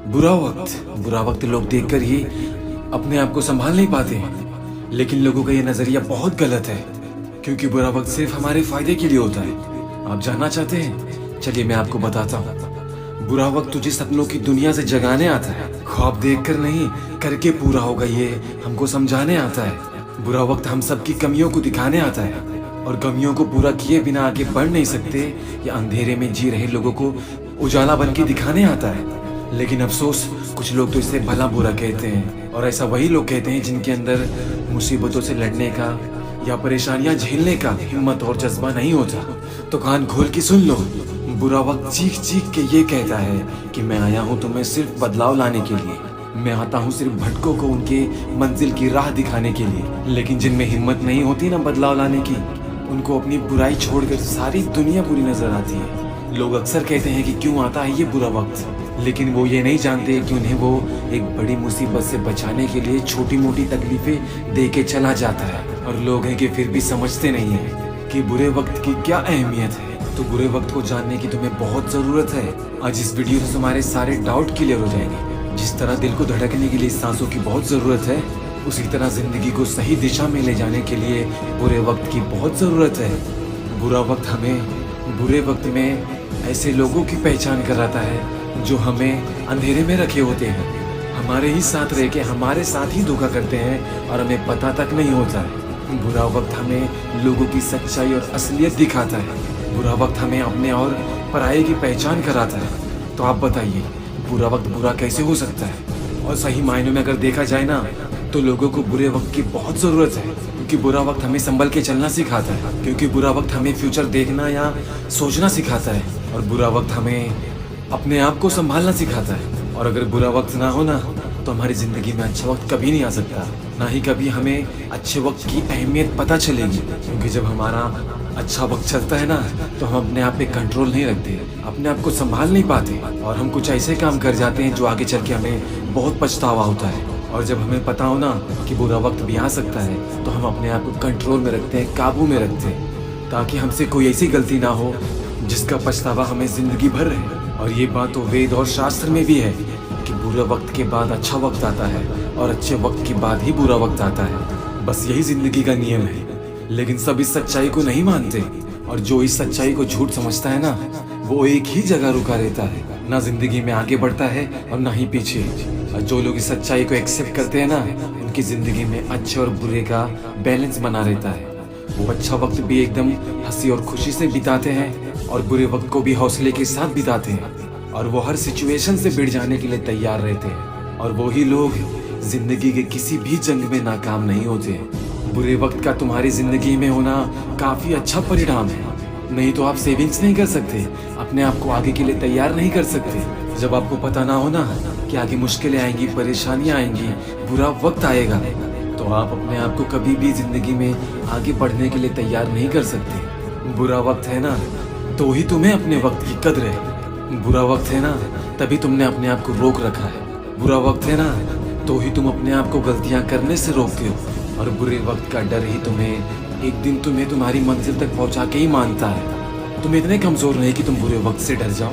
बुरा वक्त लोग देखकर ही अपने आप को संभाल नहीं पाते। लेकिन लोगों का ये नजरिया बहुत गलत है, क्योंकि बुरा वक्त सिर्फ हमारे फायदे के लिए होता है। आप जानना चाहते हैं? चलिए मैं आपको बताता हूँ। बुरा वक्त तुझे सपनों की दुनिया से जगाने आता है। ख्वाब देखकर नहीं, करके पूरा होगा ये हमको समझाने आता है। बुरा वक्त हम सबकी कमियों को दिखाने आता है, और कमियों को पूरा किए बिना आगे बढ़ नहीं सकते। या अंधेरे में जी रहे लोगों को उजाला बन के दिखाने आता है। लेकिन अफसोस, कुछ लोग तो इसे भला बुरा कहते हैं, और ऐसा वही लोग कहते हैं जिनके अंदर मुसीबतों से लड़ने का या परेशानियां झेलने का हिम्मत और जज्बा नहीं होता। तो कान खोल के सुन लो। बुरा वक्त चीख चीख के ये कहता है कि मैं आया हूँ तुम्हें सिर्फ बदलाव लाने के लिए। मैं आता हूँ सिर्फ भटकों को उनके मंजिल की राह दिखाने के लिए। लेकिन जिनमें हिम्मत नहीं होती ना बदलाव लाने की, उनको अपनी बुराई छोड़कर सारी दुनिया बुरी नजर आती है। लोग अक्सर कहते हैं कि क्यों आता है ये बुरा वक्त, लेकिन वो ये नहीं जानते कि उन्हें वो एक बड़ी मुसीबत से बचाने के लिए छोटी मोटी तकलीफें दे के चला जाता है। और लोग हैं कि फिर भी समझते नहीं है कि बुरे वक्त की क्या अहमियत है। तो बुरे वक्त को जानने की तुम्हें बहुत जरूरत है। आज इस वीडियो से तुम्हारे सारे डाउट क्लियर हो जाएंगे। जिस तरह दिल को धड़कने के लिए सांसों की बहुत जरूरत है, उसी तरह जिंदगी को सही दिशा में ले जाने के लिए बुरे वक्त की बहुत जरूरत है। बुरा वक्त हमें बुरे वक्त में ऐसे लोगों की पहचान कराता है जो हमें अंधेरे में रखे होते हैं, हमारे ही साथ रह के हमारे साथ ही धोखा करते हैं और हमें पता तक नहीं होता है। बुरा वक्त हमें लोगों की सच्चाई और असलियत दिखाता है। बुरा वक्त हमें अपने और पराये की पहचान कराता है। तो आप बताइए, बुरा वक्त बुरा कैसे हो सकता है? और सही मायनों में अगर देखा जाए ना, तो लोगों को बुरे वक्त की बहुत जरूरत है, क्योंकि बुरा वक्त हमें संभल के चलना सिखाता है। क्योंकि बुरा वक्त हमें फ्यूचर देखना या सोचना सिखाता है, और बुरा वक्त हमें अपने आप को संभालना सिखाता है। और अगर बुरा वक्त ना हो ना, तो हमारी जिंदगी में अच्छा वक्त कभी नहीं आ सकता। ना ही कभी हमें अच्छे वक्त की अहमियत पता चलेगी। क्योंकि जब हमारा अच्छा वक्त चलता है ना, तो हम अपने आप पे कंट्रोल नहीं रखते, अपने आप को संभाल नहीं पाते, और हम कुछ ऐसे काम कर जाते हैं जो आगे चल के हमें बहुत पछतावा होता है। और जब हमें पता हो ना कि बुरा वक्त भी आ सकता है, तो हम अपने आप को कंट्रोल में रखते हैं, काबू में रखते हैं, ताकि हमसे कोई ऐसी गलती ना हो जिसका पछतावा हमें जिंदगी भर रहे। और ये बात तो वेद और शास्त्र में भी है कि बुरे वक्त के बाद अच्छा वक्त आता है, और अच्छे वक्त के बाद ही बुरा वक्त आता है। बस यही जिंदगी का नियम है। लेकिन सब इस सच्चाई को नहीं मानते, और जो इस सच्चाई को झूठ समझता है ना, वो एक ही जगह रुका रहता है, ना जिंदगी में आगे बढ़ता है और ना ही पीछे। और जो लोग इस सच्चाई को एक्सेप्ट करते हैं ना, उनकी जिंदगी में अच्छे और बुरे का बैलेंस बना रहता है। वो अच्छा वक्त भी एकदम हंसी और खुशी से बिताते हैं, और बुरे वक्त को भी हौसले के साथ बिताते हैं, और वो हर सिचुएशन से भिड़ जाने के लिए तैयार रहते हैं। और वही लोग जिंदगी के किसी भी जंग में नाकाम नहीं होते। बुरे वक्त का तुम्हारी जिंदगी में होना काफी अच्छा परिणाम है। नहीं तो आप सेविंग्स नहीं कर सकते, अपने आप को आगे के लिए तैयार नहीं कर सकते। जब आपको पता ना हो ना कि आगे मुश्किलें आएंगी, परेशानियां आएंगी, बुरा वक्त आएगा, तो आप अपने आप को कभी भी जिंदगी में आगे बढ़ने के लिए तैयार नहीं कर सकते। बुरा वक्त है ना, तो ही तुम्हें अपने वक्त की कद्र है। बुरा वक्त है ना, तभी तुमने अपने आप को रोक रखा है। बुरा वक्त है ना, तो ही तुम अपने आप को गलतियां करने से रोकते हो। और बुरे वक्त का डर ही तुम्हें एक दिन तुम्हारी मंजिल तक पहुंचा के ही मानता है। तुम इतने कमजोर नहीं कि तुम बुरे वक्त से डर जाओ,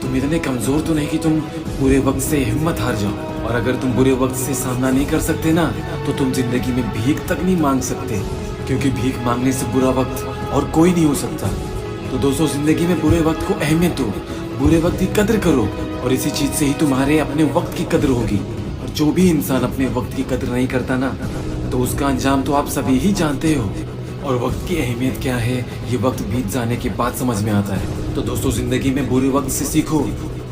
तुम इतने कमजोर तो नहीं कि तुम बुरे वक्त से हिम्मत हार जाओ। और अगर तुम बुरे वक्त से सामना नहीं कर सकते ना, तो तुम जिंदगी में भीख तक नहीं मांग सकते, क्योंकि भीख मांगने से बुरा वक्त और कोई नहीं हो सकता। तो दोस्तों, जिंदगी में बुरे वक्त को अहमियत दो, बुरे वक्त की कद्र करो, और इसी चीज से ही तुम्हारे अपने वक्त की कद्र होगी। और जो भी इंसान अपने वक्त की कद्र नहीं करता ना, तो उसका अंजाम तो आप सभी ही जानते हो। और वक्त की अहमियत क्या है, ये वक्त बीत जाने के बाद समझ में आता है। तो दोस्तों, जिंदगी में बुरे वक्त से सीखो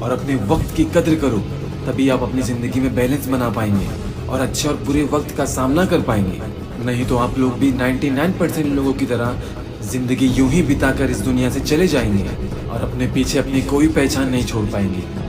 और अपने वक्त की कद्र करो, तभी आप अपनी जिंदगी में बैलेंस बना पाएंगे और अच्छे और बुरे वक्त का सामना कर पाएंगे। नहीं तो आप लोग भी 99% लोगों की तरह जिंदगी यूं ही बिताकर इस दुनिया से चले जाएंगे, और अपने पीछे अपनी कोई पहचान नहीं छोड़ पाएंगे।